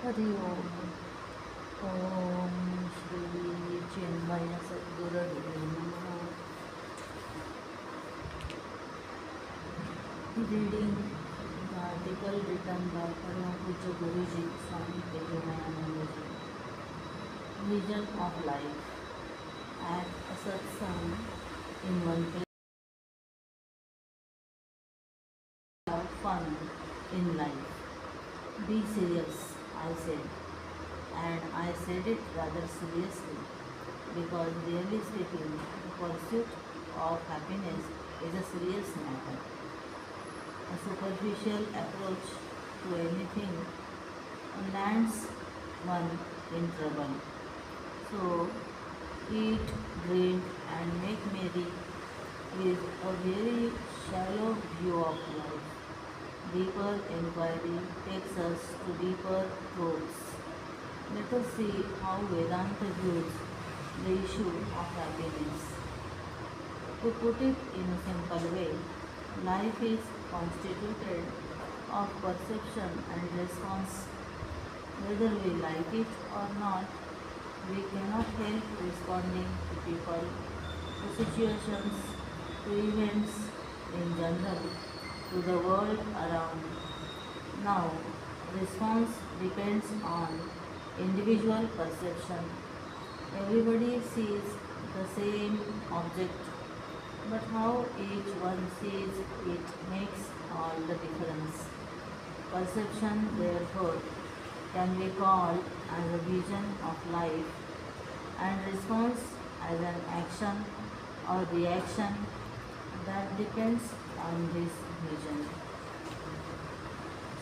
हरि ओम ओम श्री चिन्मय सद्गुरुदेव नमः Reading the article written by Param Poojya Guruji, Swami Tejomayananda ji. Vision of life. At a satsang in one place, have fun in life. Be serious, I said. And I said it rather seriously because really speaking, the pursuit of happiness is a serious matter. A superficial approach to anything lands one in trouble. So, eat, drink, and make merry is a very shallow view of life. Deeper inquiry takes us to deeper truths. Let us see how Vedanta views the issue of happiness. To put it in a simple way, life is constituted of perception and response. Whether we like it or not, we cannot help responding to people, to situations, to events in general, to the world around. Now, response depends on individual perception. Everybody sees the same object, but how each one sees it makes all the difference. Perception, therefore, can be called as a vision of life, and response as an action or reaction that depends on this vision.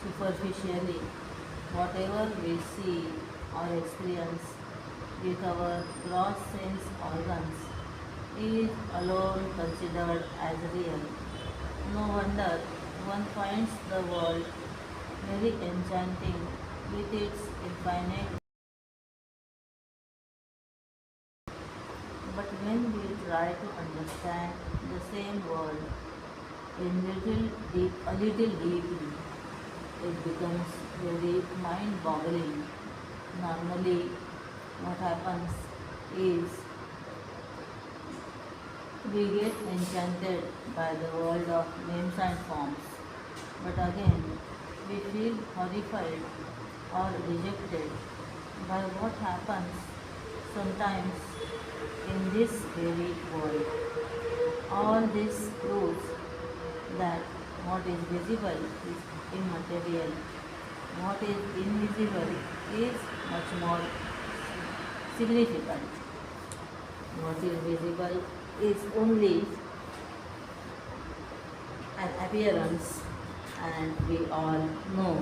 Superficially, whatever we see or experience with our gross sense organs is alone considered as real. No wonder one finds the world very enchanting with its infinite. But when we try to understand the same world a little deeply, it becomes very mind-boggling. Normally, what happens is we get enchanted by the world of names and forms, but again we feel horrified or rejected by what happens sometimes in this very world. All this proves that what is visible is immaterial, what is invisible is much more significant. What is visible is only an appearance, and we all know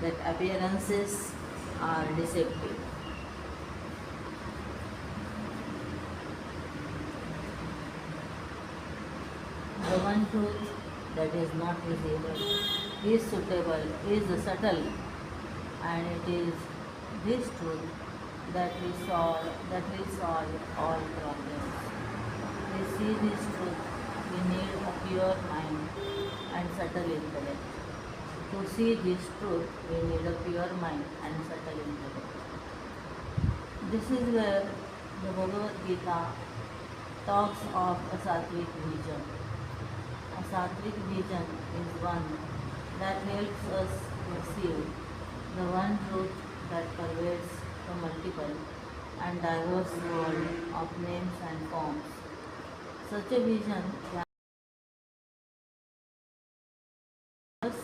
that appearances are deceptive. The one truth that is not visible is suitable, is subtle, and it is this truth that will solve all problems. To see this truth, we need a pure mind and subtle intellect. To see this truth, we need a pure mind and subtle intellect. This is where the Bhagavad Gita talks of a sattvic vision. A sattvic vision is one that helps us perceive the one truth that pervades the multiple and diverse world of names and forms. Such a vision can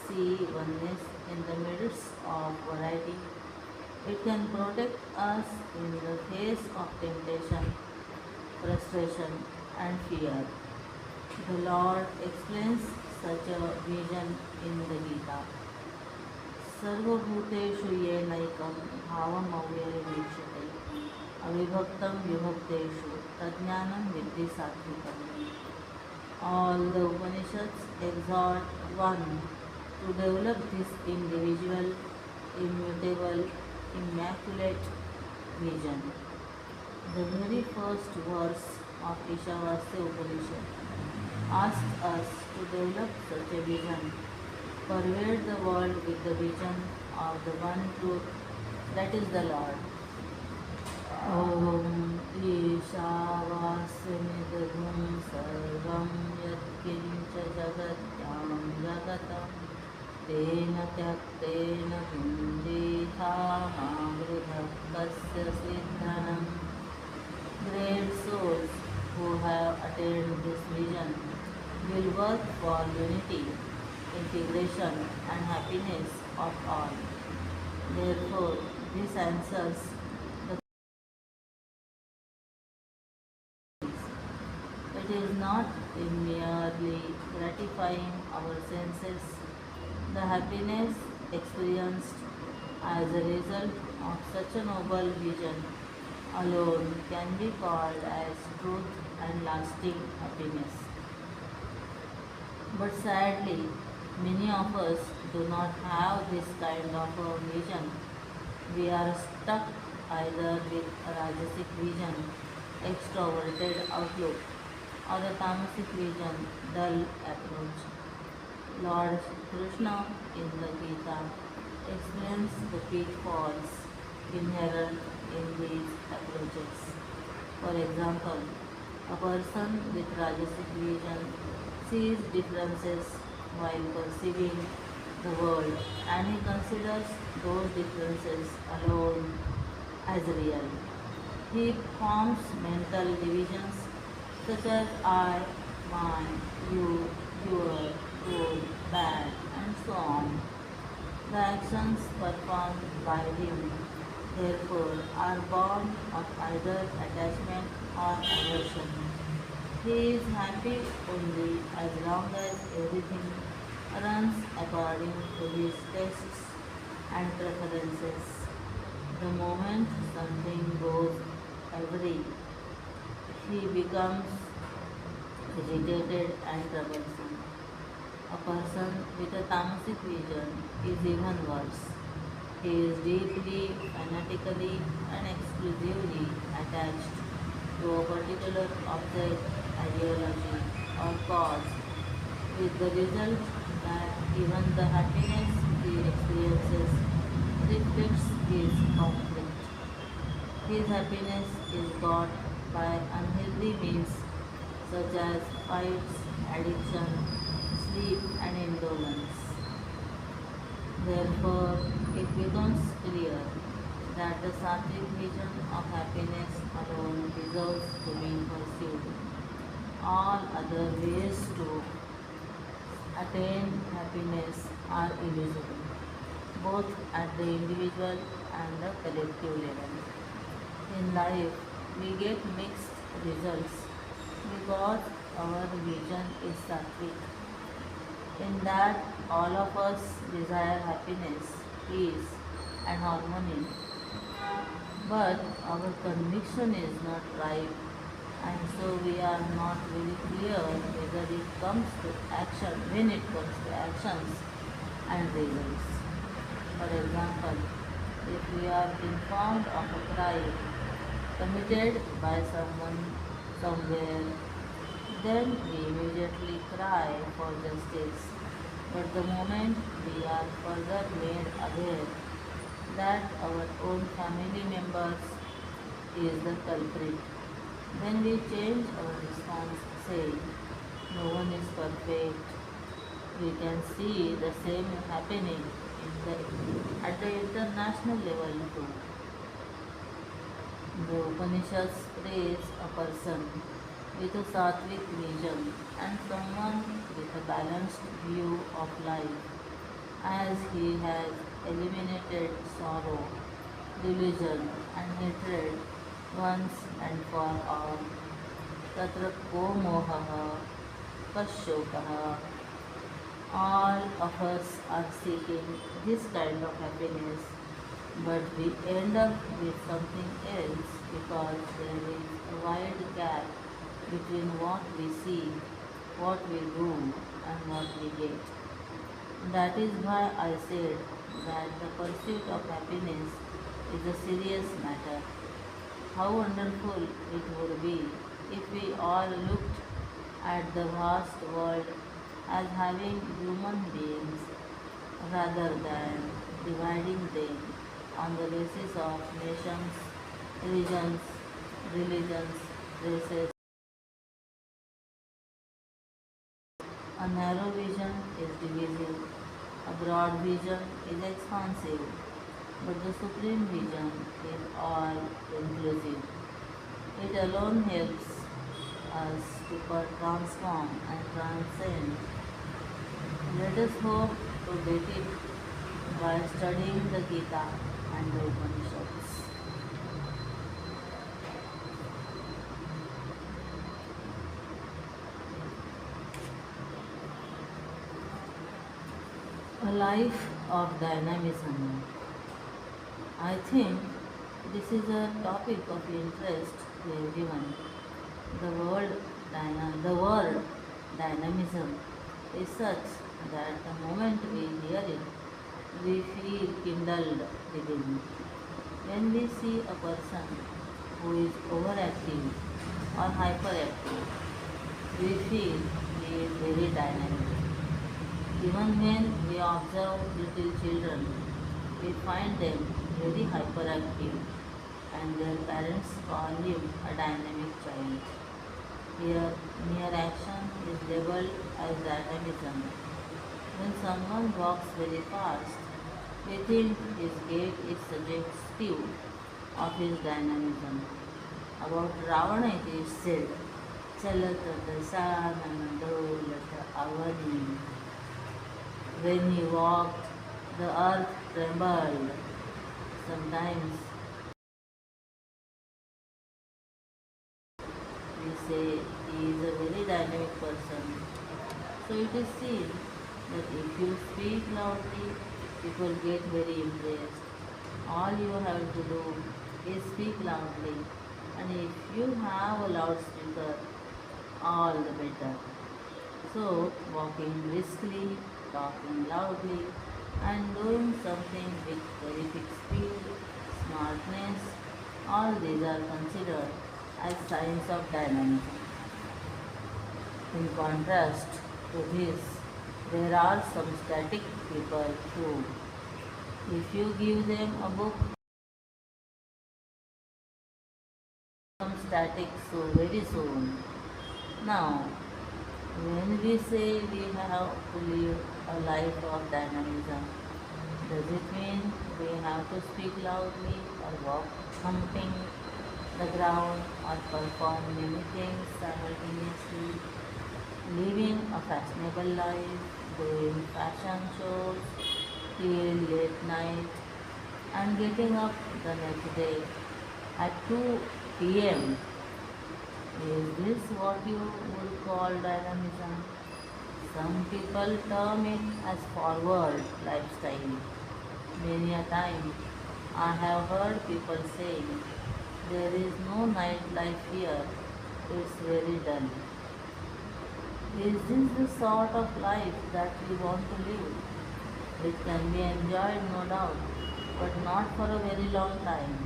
see oneness in the midst of variety. It can protect us in the face of temptation, frustration, and fear. The Lord explains such a vision in the Gita. Sarvabhuteshu yenaikam bhavam avyayamikshate avibhaktam vibhakteshu tadjnanam viddhi sattvikam. All the Upanishads exhort one to develop this individual, immutable, immaculate vision. The very first verse of Ishavasya Upanishad asks us to develop such a vision, pervade the world with the vision of the one truth That is the Lord. ॐ ईशावास्यमिदधुं सर्वं यत्किञ्च जगत्यां जगतं तेन त्यक्तेन भुञ्जीथामावृधः कस्य सिद्धनं. Great souls who have attained this vision will work for unity, integration and happiness of all. Therefore, this answers the it is not in merely gratifying our senses. The happiness experienced as a result of such a noble vision alone can be called as truth and lasting happiness. But sadly, many of us do not have this kind of a vision. We are stuck either with a Rajasic vision, extroverted outlook, or a Tamasic vision, dull approach. Lord Krishna in the Gita explains the pitfalls inherent in these approaches. For example, a person with Rajasic vision sees differences while perceiving the world, and he considers those differences alone as real. He forms mental divisions such as I, mine, you, your, good, bad, and so on. The actions performed by him, therefore, are born of either attachment or aversion. He is happy only as long as everything runs according to his tastes and preferences. The moment something goes awry, he becomes agitated and troublesome. A person with a tamasic vision is even worse. He is deeply, fanatically, and exclusively attached to a particular object, ideology, or cause, with the result that even the happiness he experiences reflects his conflict. His happiness is got by unhealthy means such as fights, addiction, sleep, and indolence. Therefore, it becomes clear that the sattvic vision of happiness alone deserves to be pursued. All other ways to attain happiness are illusory, both at the individual and the collective level. In life, we get mixed results because our vision is sattvic. In that, all of us desire happiness, peace, and harmony. But our conviction is not right, and so we are not very clear whether it comes to action, when it comes to actions and results. For example, if we are informed of a crime committed by someone somewhere, then we immediately cry for justice. But the moment we are further made aware that our own family members is the culprit, then we change our response saying, no one is perfect. We can see the same happening at the international level too. The Upanishads praise a person with a sattvic vision and someone with a balanced view of life, as he has eliminated sorrow, delusion, and hatred once and for all. Tatra ko mohaha kashokaha. All of us are seeking this kind of happiness, but we end up with something else because there is a wide gap between what we see, what we do, and what we get. That is why I said that the pursuit of happiness is a serious matter. How wonderful it would be if we all looked at the vast world as having human beings rather than dividing them on the basis of nations, regions, religions, races. A narrow vision is divisive, a broad vision is expansive, but the supreme vision is all inclusive. It alone helps us to transform and transcend. Let us hope to get it by studying the Gita and the Upanishads. A life of dynamism. I think this is a topic of interest to everyone. The word dynamism is such that the moment we hear it, we feel kindled within. When we see a person who is overactive or hyperactive, we feel he is very dynamic. Even when we observe little children, we find them very hyperactive and their parents call him a dynamic child. Here, mere action is labeled as dynamism. When someone walks very fast, we think his gait is suggestive of his dynamism. About Ravana it is said, Chalata dasanana dolata avani. When he walked, the earth trembled. Sometimes we say he is a very dynamic person. So it is seen that if you speak loudly, people get very impressed. All you have to do is speak loudly, and if you have a loudspeaker, all the better. So, walking briskly, talking loudly, and doing something with terrific speed, smartness, all these are considered as signs of dynamism. In contrast to this, there are some static people too. If you give them a book, become static so very soon. Now, when we say we have to live a life of dynamism, does it mean we have to speak loudly or walk thumping the ground or perform many things simultaneously, living a fashionable life, doing fashion shows till late night and getting up the next day at 2 p.m.? Is this what you would call dynamism? Some people term it as forward lifestyle. Many a time I have heard people saying, there is no nightlife here, it's very dull. Is this the sort of life that we want to live? It can be enjoyed, no doubt, but not for a very long time.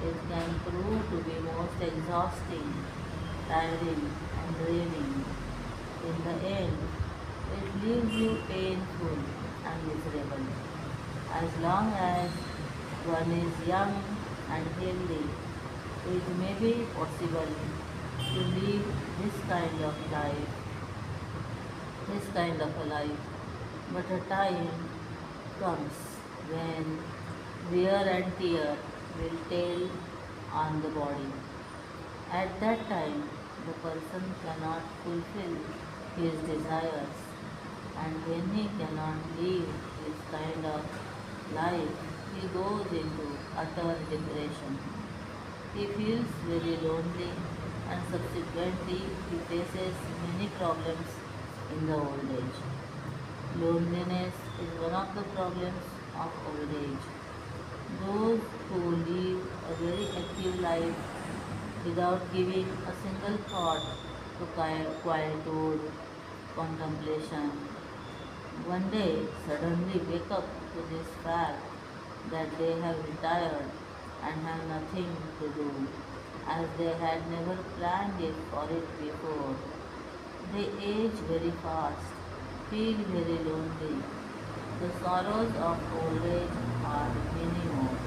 It can prove to be most exhausting, tiring, and draining. In the end, it leaves you painful and miserable. As long as one is young and healthy, it may be possible to live this kind of a life, but a time comes when wear and tear will tell on the body. At that time, the person cannot fulfill his desires, and when he cannot live this kind of life, he goes into utter depression. He feels very lonely, and subsequently he faces many problems in the old age. Loneliness is one of the problems of old age. Those who live a very active life without giving a single thought to quietude, contemplation, one day suddenly wake up to this fact that they have retired and have nothing to do, as they had never planned it for it before. They age very fast, feel very lonely. The sorrows of old age are many more.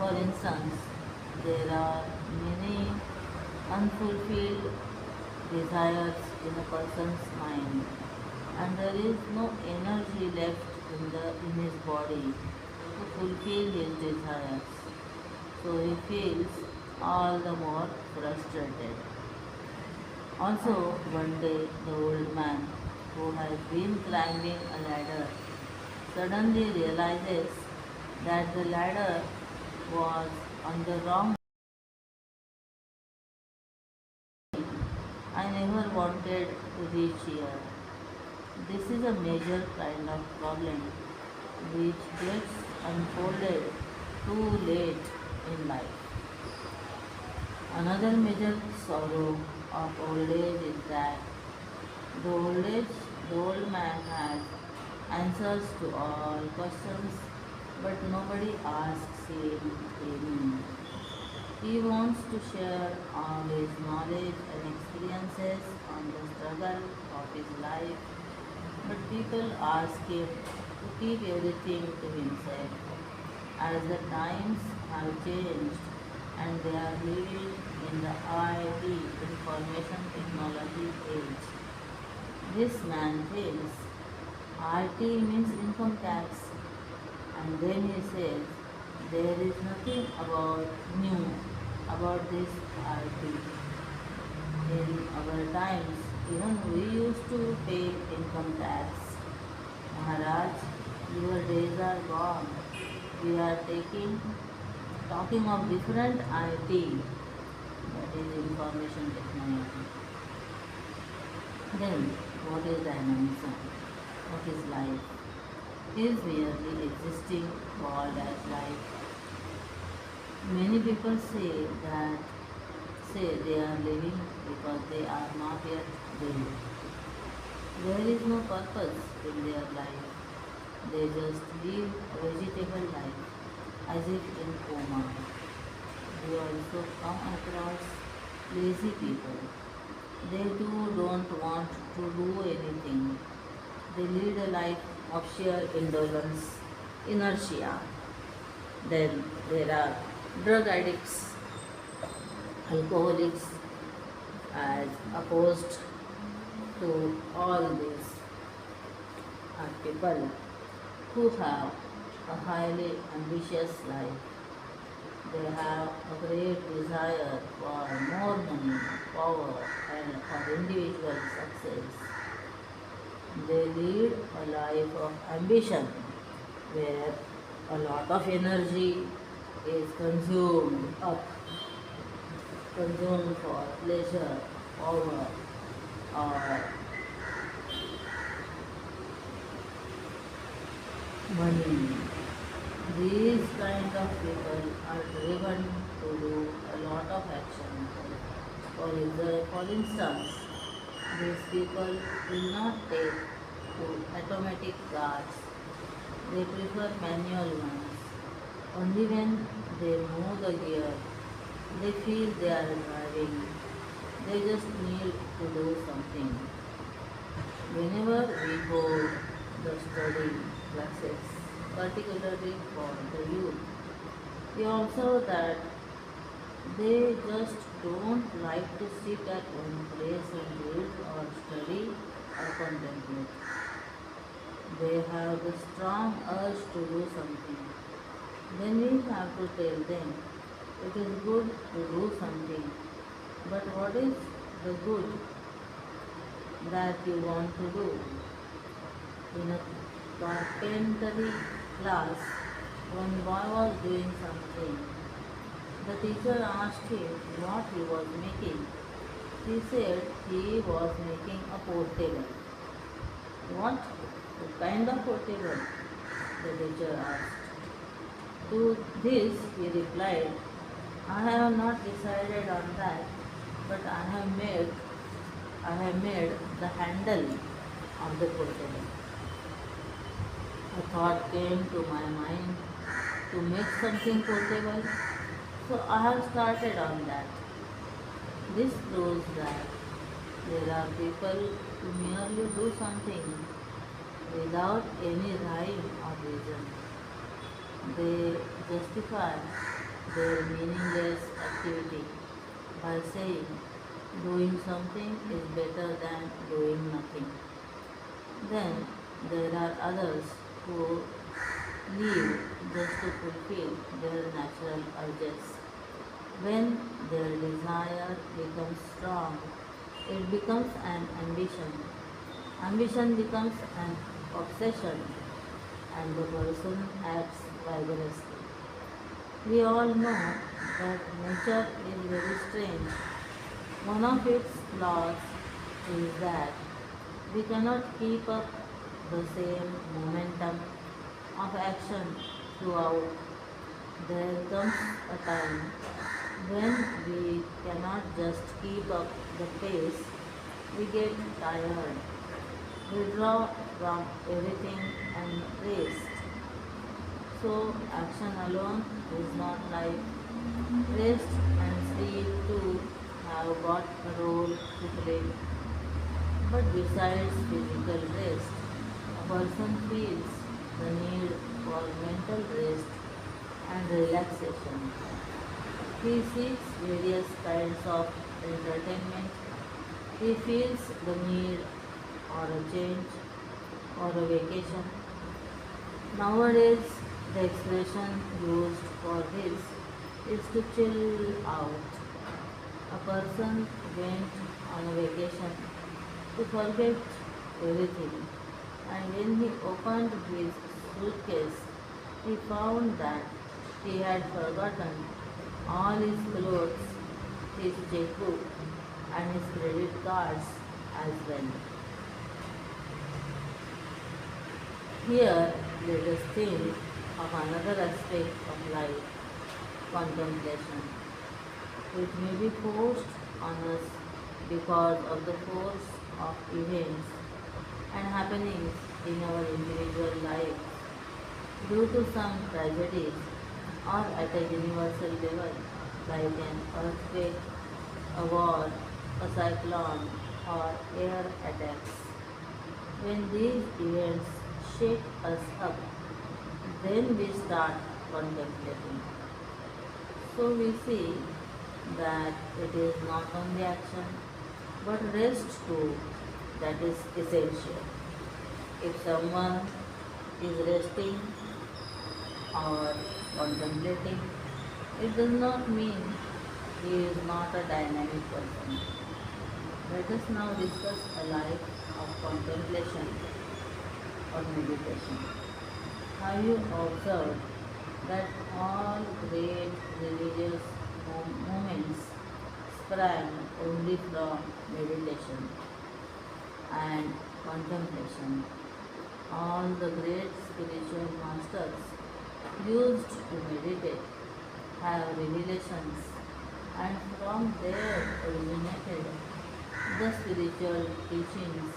For instance, there are many unfulfilled desires in a person's mind, and there is no energy left in his body to fulfill his desires. So he feels all the more frustrated. Also, one day the old man who has been climbing a ladder suddenly realizes that the ladder was on the wrong. I never wanted to reach here. This is a major kind of problem which gets unfolded too late in life. Another major sorrow of old age is that the old man has answers to all questions, but nobody asks him. He wants to share all his knowledge and experiences on the struggle of his life, but people ask him to keep everything to himself. As the times have changed and they are living in the IT, information technology age, this man thinks IT means income tax, and then he says there is nothing about new about this IT. In our times, even we used to pay income tax. Maharaj, your days are gone. We are talking of different IT, that is information technology. Then, what is dynamism? What is life? Is merely existing called as life. Many people say they are living because they are not yet dead. There is no purpose in their life. They just live a vegetable life as if in coma. We also come across lazy people. They too don't want to do anything. They lead a life of sheer indolence, inertia. Then there are drug addicts, alcoholics, as opposed to all these are people who have a highly ambitious life. They have a great desire for more money, power, and for individual success. They lead a life of ambition where a lot of energy is consumed for pleasure, power, or money. These kind of people are driven to do a lot of action. For instance, these people will not take to automatic cars. They prefer manual ones. Only when they move the gear, they feel they are driving. They just need to do something. Whenever we hold the study classes, particularly for the youth, we observe that they just don't like to sit at one place and read or study or contemplate. They have the strong urge to do something. Then we have to tell them it is good to do something, but what is the good that you want to do? In a carpentry class, one boy was doing something. The teacher asked him what he was making. He said he was making a portable. What kind of portable? The teacher asked. To this he replied, I have not decided on that, but I have made the handle of the portable. A thought came to my mind to make something portable, so I have started on that. This proves that there are people who merely do something without any rhyme or reason. They justify their meaningless activity by saying doing something is better than doing nothing. Then there are others who live just to fulfill their natural urges. When their desire becomes strong, it becomes an ambition. Ambition becomes an obsession, and the person acts vigorously. We all know that nature is very strange. One of its flaws is that we cannot keep up the same momentum of action throughout. There comes a time when we cannot just keep up the pace, we get tired. We draw from everything and rest. So action alone is not life. Rest and sleep too have got a role to play. But besides physical rest, a person feels the need for mental rest and relaxation. He seeks various kinds of entertainment. He feels the need or a change or a vacation. Nowadays, the expression used for this is to chill out. A person went on a vacation to forget everything, and when he opened his suitcase, he found that he had forgotten all his clothes, his checkbook, and his credit cards as well. Here, let us think of another aspect of life, contemplation. It may be forced on us because of the force of events and happenings in our individual lives, due to some tragedies or at a universal level, like an earthquake, a war, a cyclone, or air attacks. When these events shake us up, then we start contemplating. So we see that it is not only action but rest too that is essential. If someone is resting or contemplating, it does not mean he is not a dynamic person. Let us now discuss a life of contemplation or meditation. Have you observed that all great religious movements sprang only from meditation and contemplation? All the great spiritual masters used to meditate, have revelations, and from there originated the spiritual teachings.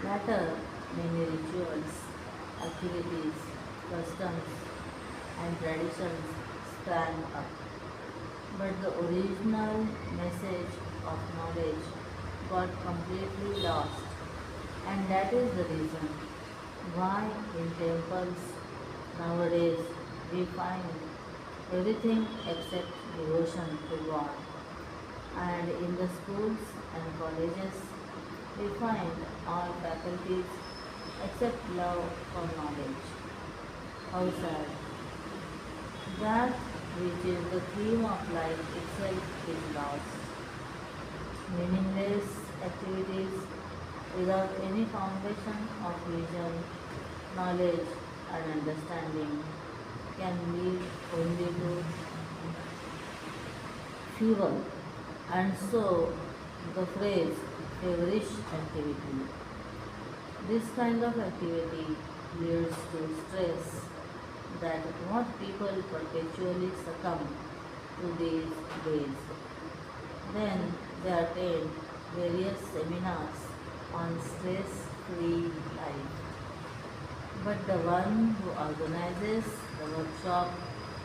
Later, many rituals, activities, customs, and traditions sprang up. But the original message of knowledge got completely lost, and that is the reason why in temples nowadays we find everything except devotion to God, and in the schools and colleges we find all faculties except love for knowledge. How sad! That which is the theme of life itself is lost. Meaningless activities without any foundation of vision, knowledge, and understanding can lead only to fever, and so the phrase feverish activity. This kind of activity leads to stress that what people perpetually succumb to these days. Then they attend various seminars on stress-free life. But the one who organizes the workshop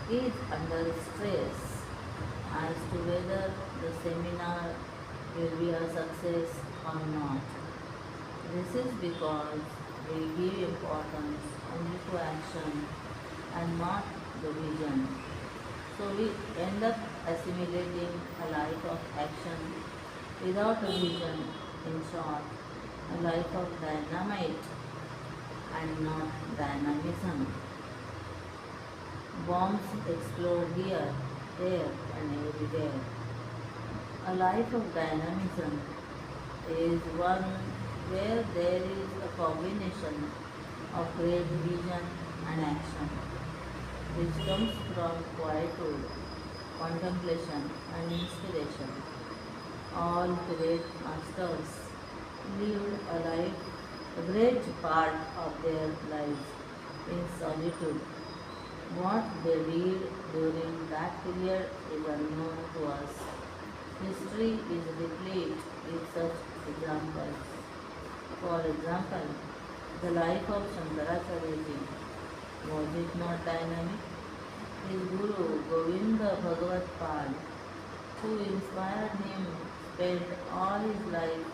is under stress as to whether the seminar will be a success or not. This is because we give importance only to action and not the vision. So we end up assimilating a life of action without a vision, in short, a life of dynamite and not dynamism. Bombs explode here, there, and everywhere. A life of dynamism is one where there is a combination of great vision and action, which comes from quietude, contemplation, and inspiration. All great masters lived a life, a great part of their lives in solitude. What they did during that period is unknown to us. History is replete with such examples. For example, the life of Shankaracharya was it not dynamic? His guru Govinda Bhagavat Pal, who inspired him, spent all his life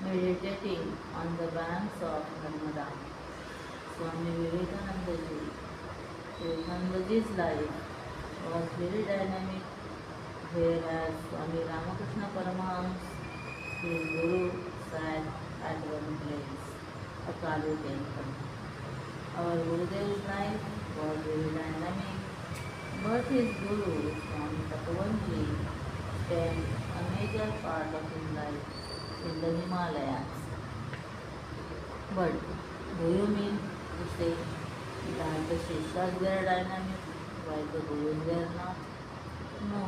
meditating on the banks of Narmada. Swami Vivekanandaji's life was very dynamic, whereas Swami Ramakrishna Paramahams, his guru, sat at one place, a Kali temple. Our Gurudev's life was very dynamic, but his guru, Swami Takavanji, spent a major part of his life in the Himalayas. But do you mean to say that the Shishas were dynamic while the Gurus were not? No,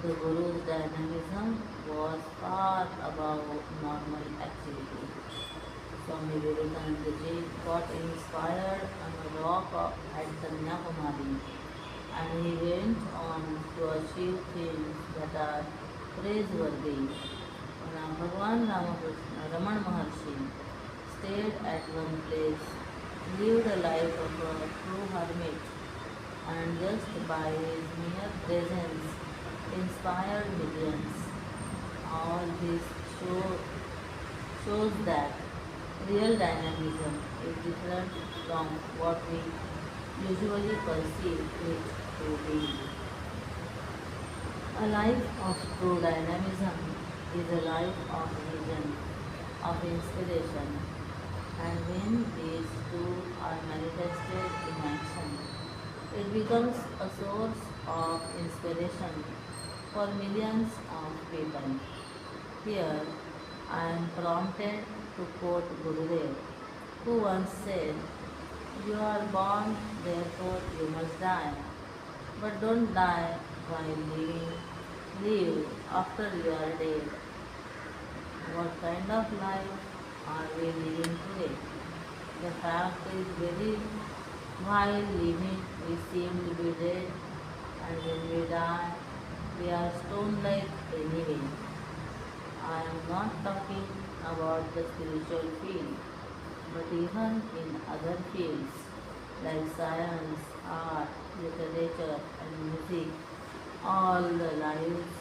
the Guru's dynamism was far above normal activity. Swami Vivekananda ji got inspired on a rock at Kanyakumari, and he went on to achieve things that are praiseworthy. Bhagavan Ramakrishna Raman Maharshi stayed at one place, lived a life of a true hermit, and just by his mere presence inspired millions. All this shows that real dynamism is different from what we usually perceive it to be. A life of true dynamism is a life of vision, of inspiration, and when these two are manifested in action, it becomes a source of inspiration for millions of people. Here, I am prompted to quote Gurudev, who once said, "You are born, therefore you must die. But don't die while living. Live after you are dead." What kind of life are we living today? The fact is very while living we seem to be dead, and when we die we are stone-like anyway. I am not talking about the spiritual field, but even in other fields like science, art, literature and music, all the lives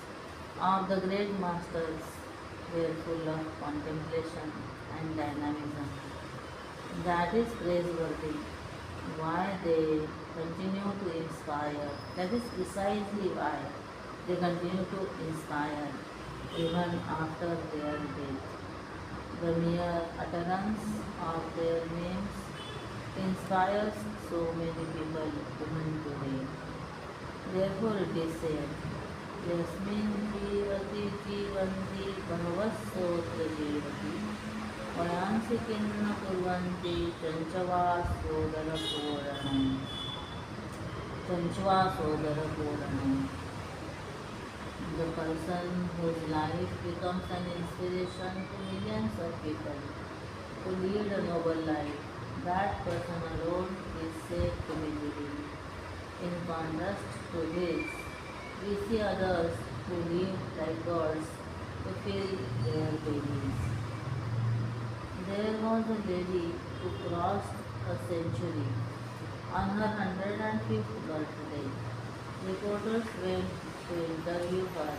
of the great masters were full of contemplation and dynamism. That is praiseworthy. Why they continue to inspire. That is precisely why they continue to inspire even after their death. The mere utterance of their names inspires so many people even today. Therefore it is said, Yasmin Jivati Jivanti Bhavassotra Jivati Vayansi Kinna Kurvanti Chanchava Sodara Puranam. Chanchava Sodara Puranam. The person whose life becomes an inspiration to millions of people to lead a noble life, that person alone is safe to be living. In contrast to this, we see others who live like gods to fill their babies. There was a lady who crossed a century on her 105th birthday. Reporters went to interview her.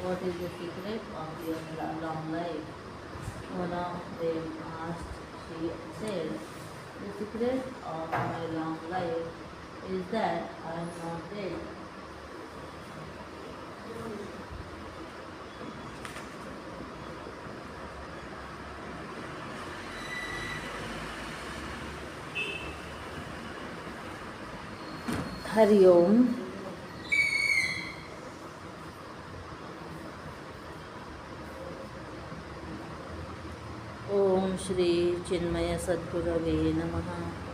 What is the secret of your long life? One of them asked. She said, the secret of my long life is that I am not dead. Hari Om. Om Shri Chinmaya Sadgurave Namaha.